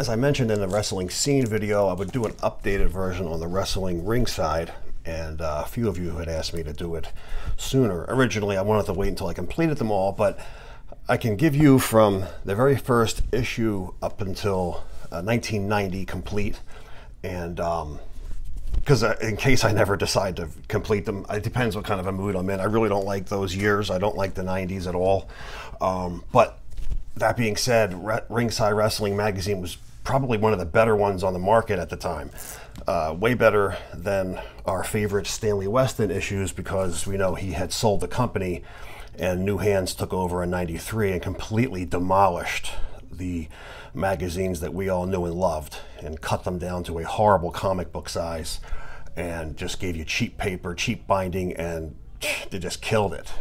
As I mentioned in the wrestling scene video, I would do an updated version on the wrestling ringside, and a few of you had asked me to do it sooner. Originally, I wanted to wait until I completed them all, but I can give you from the very first issue up until 1990 complete, and because in case I never decide to complete them, it depends what kind of a mood I'm in. I really don't like those years. I don't like the 90s at all. But that being said, Ringside Wrestling magazine was probably one of the better ones on the market at the time. Way better than our favorite Stanley Weston issues, because we know he had sold the company and new hands took over in '93 and completely demolished the magazines that we all knew and loved and cut them down to a horrible comic book size and just gave you cheap paper, cheap binding, and they just killed it.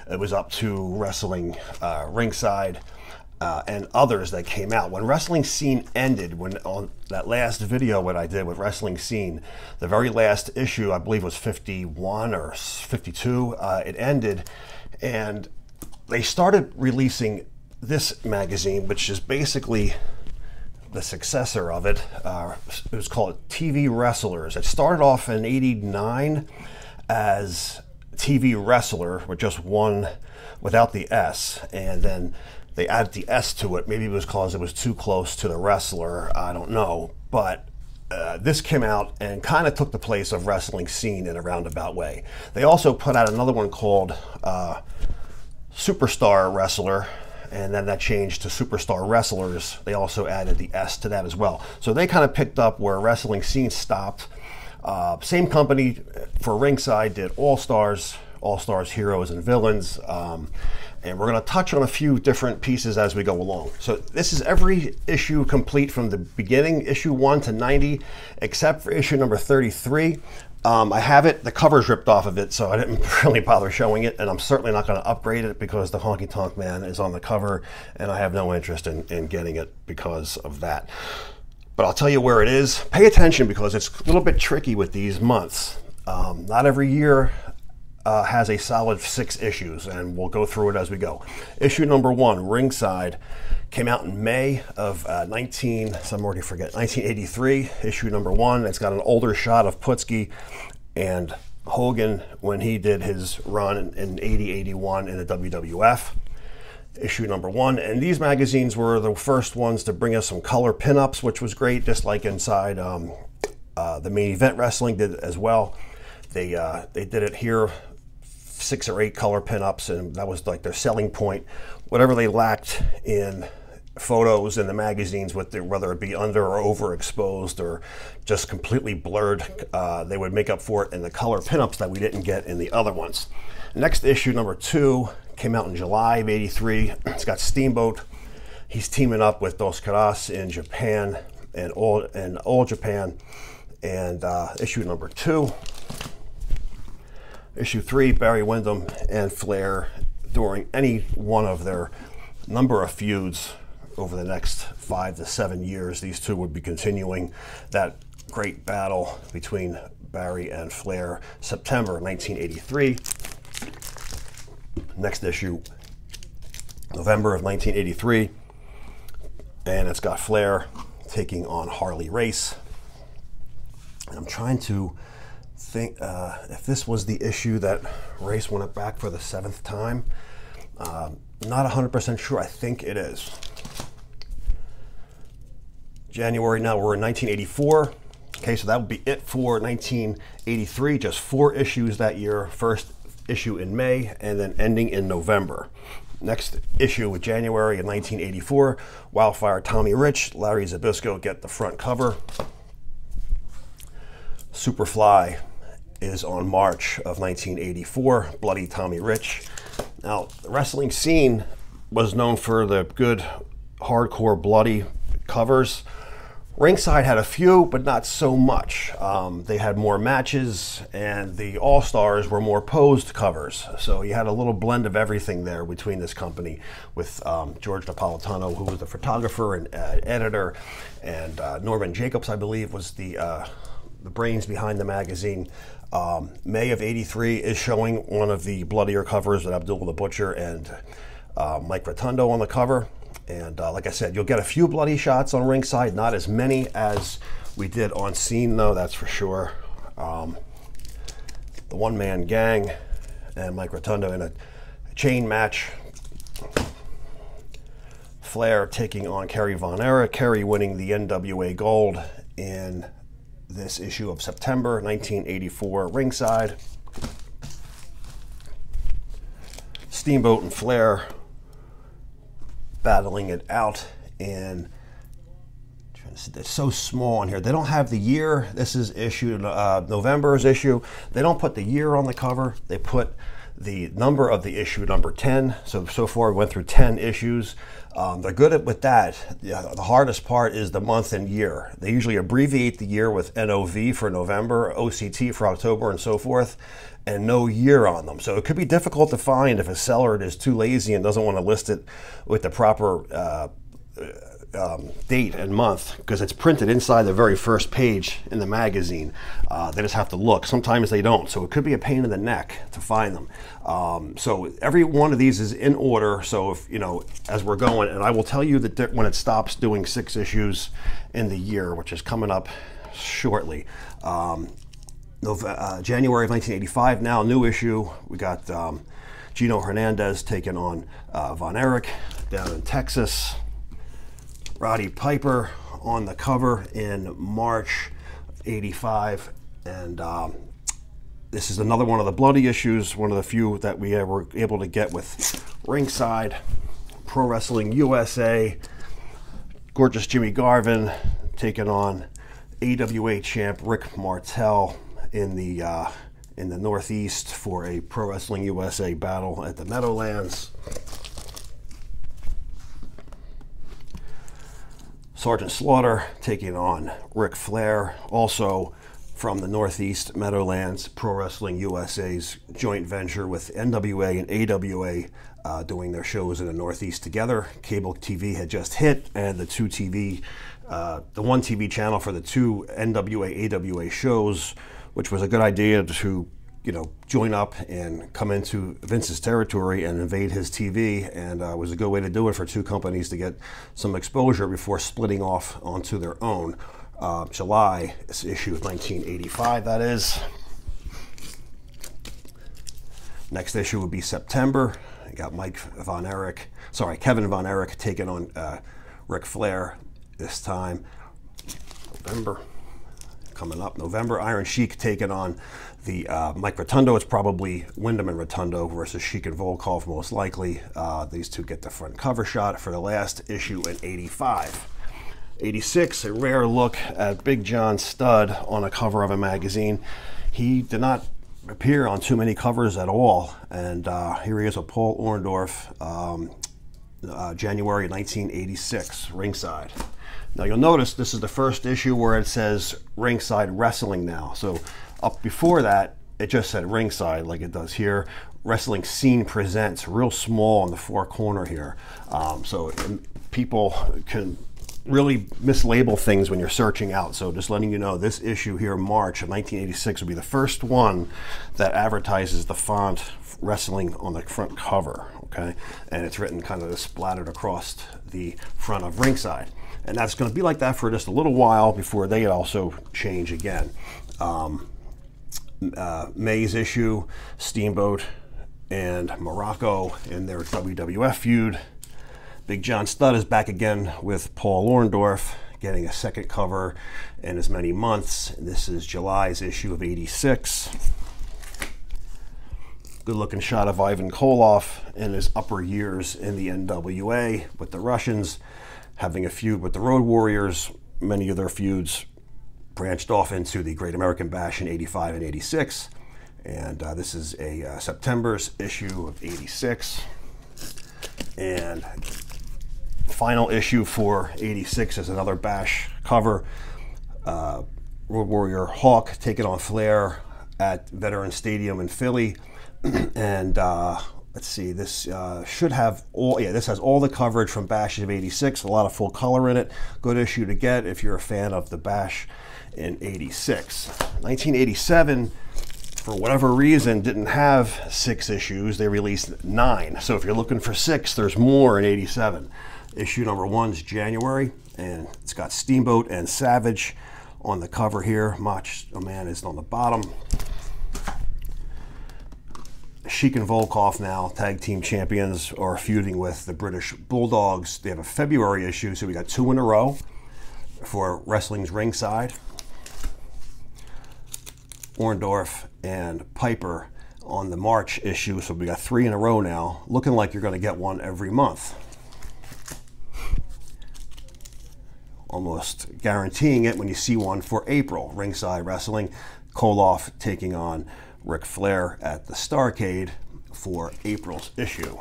It was up to Wrestling Ringside and others that came out. When Wrestling Scene ended, when on that last video what I did with Wrestling Scene, the very last issue, I believe was 51 or 52, it ended, and they started releasing this magazine, which is basically the successor of it. It was called TV Wrestlers. It started off in '89 as TV Wrestler with just one without the S, and then they added the S to it. Maybe it was because it was too close to the wrestler, I don't know, but this came out and kind of took the place of Wrestling Scene in a roundabout way. They also put out another one called Superstar Wrestler, and then that changed to Superstar Wrestlers. They also added the S to that as well. So they kind of picked up where Wrestling Scene stopped. Same company for Ringside did All Stars, Heroes, and Villains. And we're going to touch on a few different pieces as we go along. So this is every issue complete from the beginning, issue 1 to 90, except for issue number 33. I have it, the cover's ripped off of it, so I didn't really bother showing it, and I'm certainly not going to upgrade it because the Honky Tonk Man is on the cover, and I have no interest in getting it because of that. But I'll tell you where it is. Pay attention because it's a little bit tricky with these months. Not every year has a solid 6 issues, and we'll go through it as we go. Issue number 1, Ringside, came out in May of 1983, issue number 1. It's got an older shot of Putski and Hogan when he did his run in '80-81 in the WWF. Issue number 1, and these magazines were the first ones to bring us some color pinups, which was great, just like inside the Main Event Wrestling did as well. They did it here, 6 or 8 color pinups, and that was like their selling point. Whatever they lacked in photos in the magazines, whether it be under or overexposed or just completely blurred, they would make up for it in the color pinups that we didn't get in the other ones. Next issue, number 2, came out in July of '83. It's got Steamboat. He's teaming up with Dos Caras in Japan and All Japan. And issue number 2. Issue 3, Barry Windham and Flair during any one of their number of feuds over the next 5 to 7 years. These two would be continuing that great battle between Barry and Flair, September 1983. Next issue, November of 1983, and it's got Flair taking on Harley Race. I'm trying to think if this was the issue that Race won it back for the 7th time. Not 100% sure. I think it is. January, now we're in 1984. Okay, so that would be it for 1983. Just 4 issues that year. First issue in May, and then ending in November. Next issue with January of 1984. Wildfire Tommy Rich, Larry Zbyszko get the front cover. Superfly is on March of 1984. Bloody Tommy Rich. Now, the Wrestling Scene was known for the good, hardcore, bloody covers. Ringside had a few, but not so much. They had more matches, and the All-Stars were more posed covers. So you had a little blend of everything there between this company with George Napolitano, who was the photographer and editor, and Norman Jacobs, I believe, was the brains behind the magazine. May of '83 is showing one of the bloodier covers with Abdullah the Butcher and Mike Rotundo on the cover. And like I said, you'll get a few bloody shots on Ringside, not as many as we did on Scene, though, that's for sure. The one-man gang and Mike Rotundo in a chain match. Flair taking on Kerry Von Erich. Kerry winning the NWA Gold in this issue of September 1984 Ringside. Steamboat and Flair battling it out, and it's so small in here. They don't have the year. This is issue November's issue. They don't put the year on the cover. They put the number of the issue, number 10. So far we went through 10 issues. They're good with that. The hardest part is the month and year. They usually abbreviate the year with NOV for November, OCT for October, and so forth, and no year on them. So it could be difficult to find if a seller is too lazy and doesn't want to list it with the proper date and month, because it's printed inside the very first page in the magazine. They just have to look. Sometimes they don't, so it could be a pain in the neck to find them. So every one of these is in order. So if you know, as we're going, and I will tell you that when it stops doing 6 issues in the year, which is coming up shortly. January of 1985, now new issue. We got Gino Hernandez taking on Von Erich down in Texas. Roddy Piper on the cover in March '85, and this is another one of the bloody issues, one of the few that we were able to get with Ringside. Pro Wrestling USA, gorgeous Jimmy Garvin taking on AWA champ Rick Martel in the Northeast for a Pro Wrestling USA battle at the Meadowlands. Sergeant Slaughter taking on Ric Flair, also from the Northeast Meadowlands, Pro Wrestling USA's joint venture with NWA and AWA, doing their shows in the Northeast together. Cable TV had just hit, and the one TV channel for the 2 NWA AWA shows, which was a good idea to, you know, join up and come into Vince's territory and invade his TV, and was a good way to do it for 2 companies to get some exposure before splitting off onto their own. July issue of 1985, that is. Next issue would be September. You got Kevin Von Erich taking on Ric Flair this time. November, coming up, November, Iron Sheik taking on the Mike Rotundo. It's probably Wyndham and Rotundo versus Sheik and Volkov, most likely. These two get the front cover shot for the last issue in '85. '86, a rare look at Big John Studd on a cover of a magazine. He did not appear on too many covers at all, and here he is with Paul Orndorff, January 1986, Ringside. Now you'll notice this is the first issue where it says Ringside Wrestling now. So up before that, it just said Ringside, like it does here. Wrestling Scene Presents, real small in the 4 corner here. So people can really mislabel things when you're searching out. So just letting you know, this issue here, March of 1986, will be the first one that advertises the font Wrestling on the front cover, okay? And it's written kind of splattered across the front of Ringside. And that's going to be like that for just a little while before they also change again. May's issue, Steamboat and Morocco in their WWF feud. Big John Studd is back again with Paul Orndorff, getting a second cover in as many months. This is July's issue of '86. Good looking shot of Ivan Koloff in his upper years in the NWA with the Russians, having a feud with the Road Warriors. Many of their feuds branched off into the Great American Bash in '85 and '86. And this is a September's issue of '86. And final issue for '86 is another Bash cover. Road Warrior Hawk taking on Flair at Veterans Stadium in Philly. And let's see, this should have all, yeah, this has all the coverage from Bash of '86, a lot of full color in it. Good issue to get if you're a fan of the Bash in '86. 1987, for whatever reason, didn't have 6 issues. They released 9. So if you're looking for 6, there's more in '87. Issue number 1 is January, and it's got Steamboat and Savage on the cover here. Macho Man is on the bottom. Sheik and Volkov, now tag team champions, are feuding with the British Bulldogs. They have a February issue, so we got 2 in a row for Wrestling's Ringside. Orndorff and Piper on the March issue, so we got 3 in a row now. Looking like you're going to get one every month. Almost guaranteeing it when you see one for April. Ringside Wrestling, Koloff taking on Ric Flair at the Starrcade for April's issue.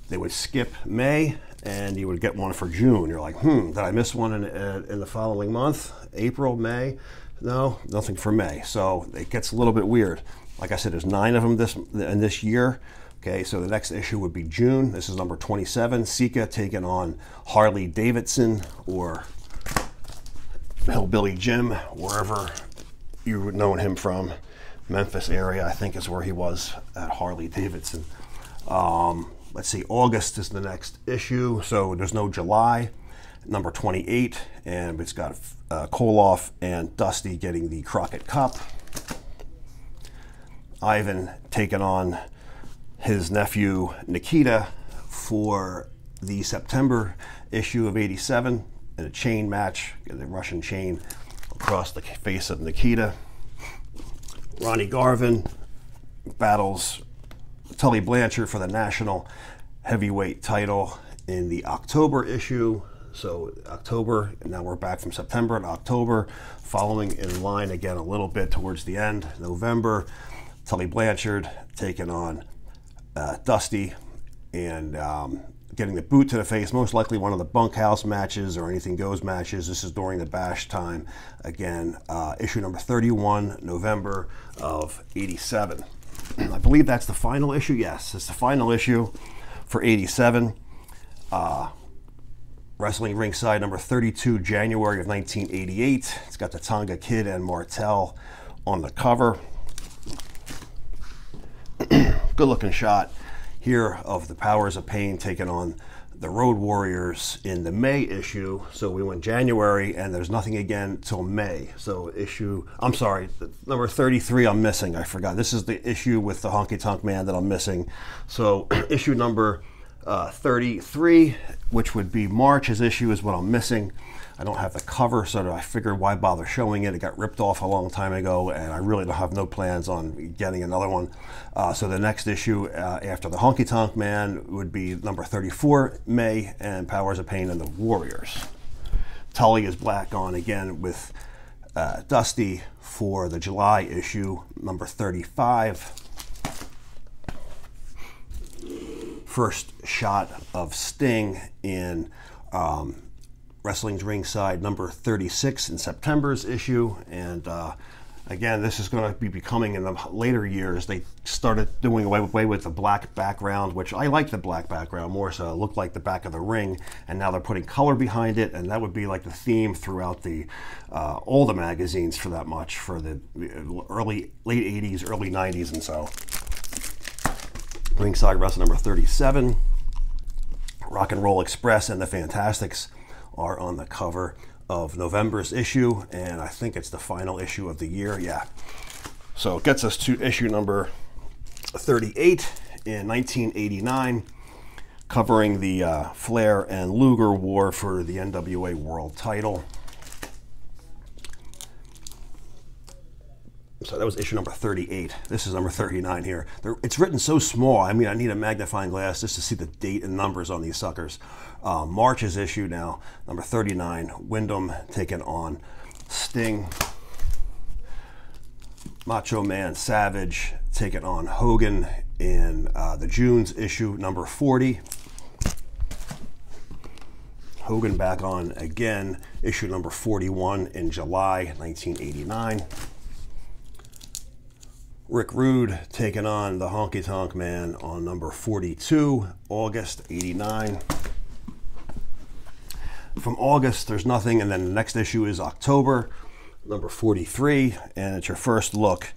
They would skip May and you would get one for June. You're like, did I miss one in the following month? April, May? No, nothing for May. So it gets a little bit weird. Like I said, there's 9 of them in this year. Okay, so the next issue would be June. This is number 27. Sika taking on Harley Davidson, or Hillbilly Jim, wherever you would know him from. Memphis area, I think, is where he was at Harley Davidson. Let's see, August is the next issue, so there's no July. Number 28, and it's got Koloff and Dusty getting the Crockett Cup. Ivan taking on his nephew Nikita for the September issue of 87 in a chain match, the Russian chain across the face of Nikita. Ronnie Garvin battles Tully Blanchard for the national heavyweight title in the October issue. So October, and now we're back from September to October, following in line again a little bit towards the end. November, Tully Blanchard taking on Dusty and getting the boot to the face, most likely one of the bunkhouse matches or anything goes matches. This is during the Bash time. Again, issue number 31, November of 87. I believe that's the final issue. Yes, it's the final issue for 87. Wrestling Ringside number 32, January of 1988. It's got the Tonga Kid and Martel on the cover. Good looking shot here of the Powers of Pain taking on the Road Warriors in the May issue. So we went January and there's nothing again till May. So I'm sorry, number 33 I'm missing. I forgot. This is the issue with the Honky Tonk Man that I'm missing. So issue number 33, which would be March's issue, is what I'm missing. I don't have the cover, so I figured why bother showing it. It got ripped off a long time ago, and I really don't have no plans on getting another one. So the next issue after the Honky Tonk Man would be number 34, May, and Powers of Pain and the Warriors. Tully is black on again with Dusty for the July issue, number 35. First shot of Sting in Wrestling's Ringside number 36 in September's issue. And again, this is going to be becoming in the later years. They started doing away with the black background, which I like the black background more, so it looked like the back of the ring. And now they're putting color behind it, and that would be like the theme throughout the all the magazines for that much, for the late 80s, early 90s, and so. Ringside Wrestling number 37. Rock and Roll Express and the Fantastics are on the cover of November's issue, and I think it's the final issue of the year. Yeah. So it gets us to issue number 38 in 1989, covering the Flair and Luger war for the NWA World title. So that was issue number 38. This is number 39 here. It's written so small, I mean, I need a magnifying glass just to see the date and numbers on these suckers. March's issue now, number 39. Wyndham taking on Sting. Macho Man Savage taking on Hogan in the June's issue, number 40. Hogan back on again, issue number 41 in July 1989. Rick Rude taking on the Honky Tonk Man on number 42, August 89. From August, there's nothing, and then the next issue is October, number 43, and it's your first look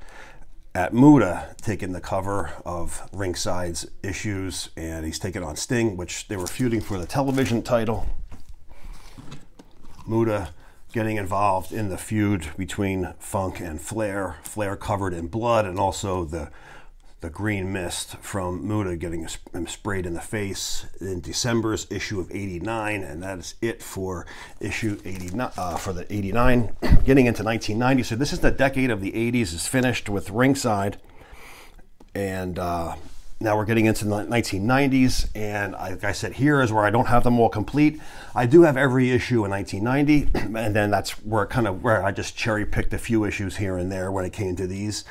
at Muda taking the cover of Ringside's issues, and he's taking on Sting, which they were feuding for the television title. Muda getting involved in the feud between Funk and Flair. Flair covered in blood, and also the green mist from Muda getting him sprayed in the face in December's issue of 89, and that is it for issue 89 for the 89. Getting into 1990, so this is the decade of the 80s is finished with Ringside, and now we're getting into the 1990s, and like I said, here is where I don't have them all complete. I do have every issue in 1990, and then that's where where I just cherry picked a few issues here and there when it came to these.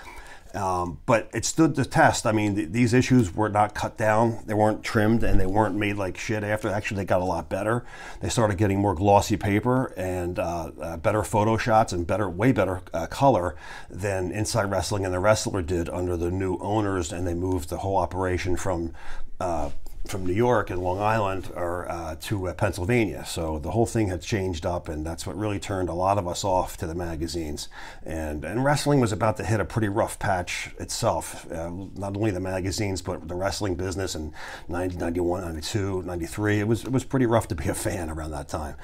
But it stood the test. I mean, these issues were not cut down, they weren't trimmed, and they weren't made like shit after. Actually, they got a lot better. They started getting more glossy paper and better photo shots and way better color than Inside Wrestling and The Wrestler did under the new owners, and they moved the whole operation from New York and Long Island to Pennsylvania. So the whole thing had changed up, and that's what really turned a lot of us off to the magazines. And wrestling was about to hit a pretty rough patch itself. Not only the magazines, but the wrestling business in 90, 91, 92, 93. It was pretty rough to be a fan around that time.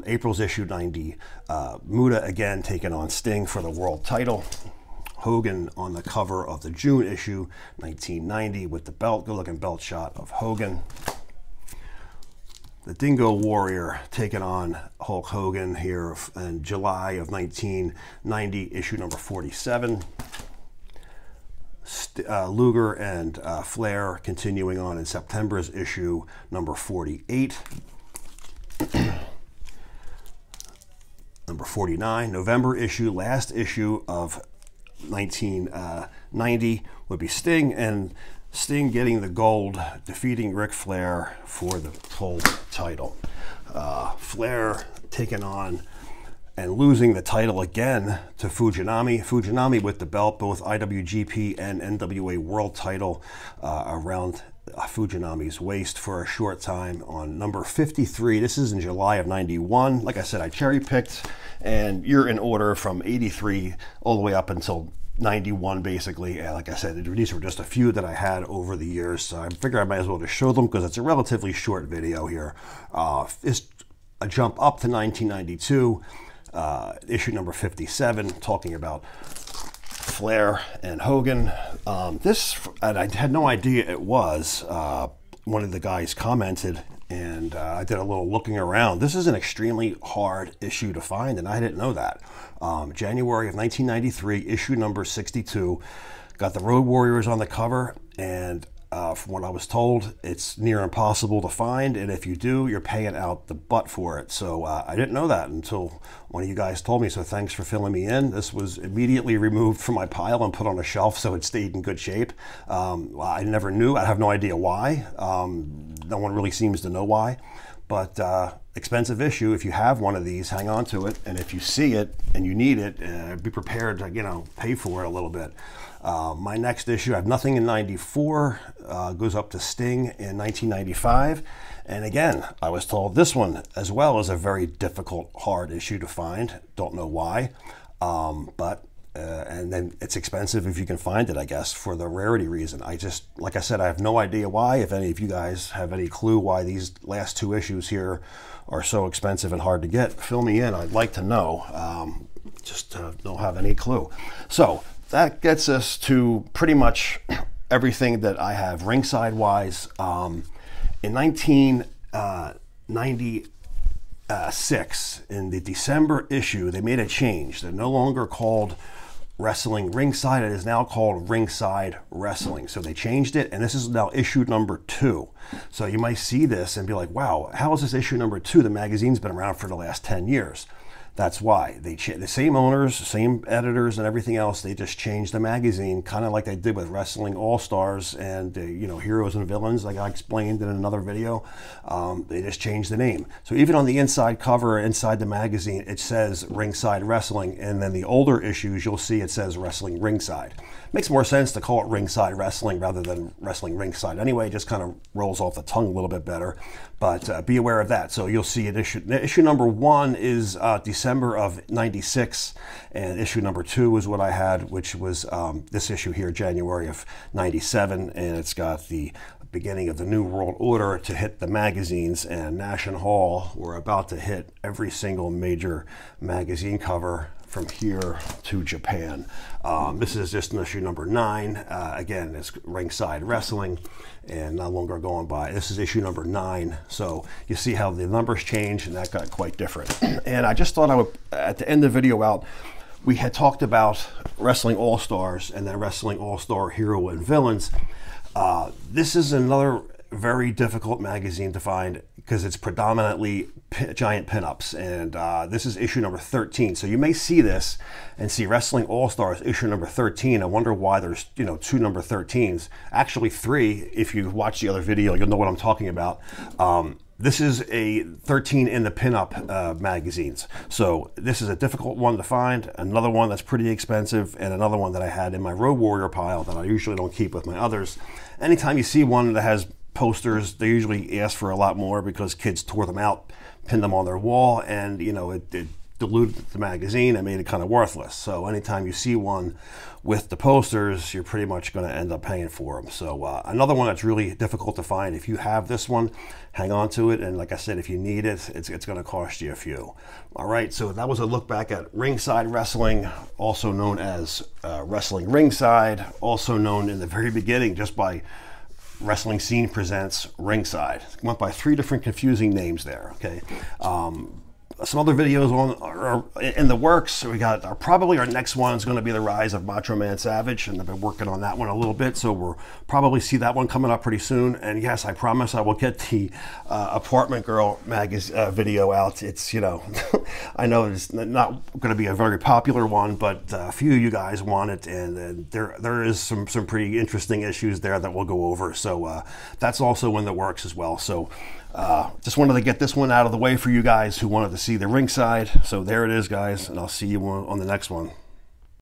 April's issue 90, Muda again taking on Sting for the world title. Hogan on the cover of the June issue, 1990, with the belt, good-looking belt shot of Hogan. The Dingo Warrior taking on Hulk Hogan here in July of 1990, issue number 47. Luger and Flair continuing on in September's issue number 48. Number 49, November issue, last issue of 1990 would be Sting, and Sting getting the gold, defeating Ric Flair for the whole title. Flair taking on and losing the title again to Fujinami. Fujinami with the belt, both IWGP and NWA World title around Fujinami's waist for a short time on number 53. This is in July of 91. Like I said, I cherry picked, and you're in order from 83 all the way up until 91 basically. And like I said, these were just a few that I had over the years, so I figure I might as well just show them because it's a relatively short video here. It's a jump up to 1992, issue number 57, talking about Flair and Hogan. And I had no idea it was. One of the guys commented, and I did a little looking around. This is an extremely hard issue to find, and I didn't know that. January of 1993, issue number 62. Got the Road Warriors on the cover, and from what I was told, it's near impossible to find, and if you do, you're paying out the butt for it. So I didn't know that until one of you guys told me, so thanks for filling me in. This was immediately removed from my pile and put on a shelf so it stayed in good shape. I never knew. I have no idea why. No one really seems to know why. But expensive issue. If you have one of these, hang on to it, and if you see it and you need it, be prepared to pay for it a little bit. My next issue, I have nothing in 94, goes up to Sting in 1995. And again, I was told this one as well is a very difficult, hard issue to find. Don't know why, and then it's expensive if you can find it, I guess, for the rarity reason. Like I said, I have no idea why. If any of you guys have any clue why these last two issues here are so expensive and hard to get, fill me in. I'd like to know. Just don't have any clue. So that gets us to pretty much everything that I have ringside wise. In 1996, in the December issue, they made a change. They're no longer called Wrestling Ringside. It is now called Ringside Wrestling. So they changed it, and this is now issue number 2. So you might see this and be like, wow, how is this issue number 2? The magazine's been around for the last 10 years. That's why. The same owners, same editors and everything else, they just changed the magazine, kind of like they did with Wrestling All-Stars and Heroes and Villains, like I explained in another video. They just changed the name. So even on the inside cover, inside the magazine, it says Ringside Wrestling, and then the older issues, you'll see it says Wrestling Ringside. Makes more sense to call it Ringside Wrestling rather than Wrestling Ringside. Anyway, it just kind of rolls off the tongue a little bit better, but be aware of that. So you'll see it issue number 1 is December December of '96, and issue number 2 is what I had, which was this issue here, January of '97, and it's got the beginning of the New World Order to hit the magazines, and Nash and Hall were about to hit every single major magazine cover from here to Japan. This is just issue number 9. Again, it's Ringside Wrestling, and no longer going by. This is issue number 9. So you see how the numbers change, and that got quite different. And I just thought I would, at the end of the video out, we had talked about Wrestling All-Stars and then Wrestling All-Star Hero and Villains. This is another very difficult magazine to find because it's predominantly giant pinups, and this is issue number 13. So you may see this and see Wrestling All-Stars issue number 13. I wonder why there's 2 number 13s. Actually 3. If you watch the other video, you'll know what I'm talking about. This is a 13 in the pinup magazines. So this is a difficult one to find, another one that's pretty expensive, and another one that I had in my Road Warrior pile that I usually don't keep with my others. Anytime you see one that has posters, they usually ask for a lot more because kids tore them out, pinned them on their wall, and it diluted the magazine and made it kind of worthless. So anytime you see one with the posters, you're pretty much going to end up paying for them. So another one that's really difficult to find. If you have this one, hang on to it, and like I said, if you need it, it's going to cost you a few. All right, so that was a look back at Ringside Wrestling, also known as Wrestling Ringside, also known in the very beginning just by Wrestling Scene Presents Ringside. It went by 3 different confusing names there, okay? Some other videos are in the works. We got probably our next one is going to be the Rise of Macho Man Savage, and I've been working on that one a little bit, so we'll probably see that one coming up pretty soon. And yes, I promise I will get the Apartment Girl magazine video out. It's I know it's not going to be a very popular one, but a few of you guys want it, and there is some pretty interesting issues there that we'll go over. So that's also in the works as well. So just wanted to get this one out of the way for you guys who wanted to see the Ringside. So there it is, guys, and I'll see you on the next one.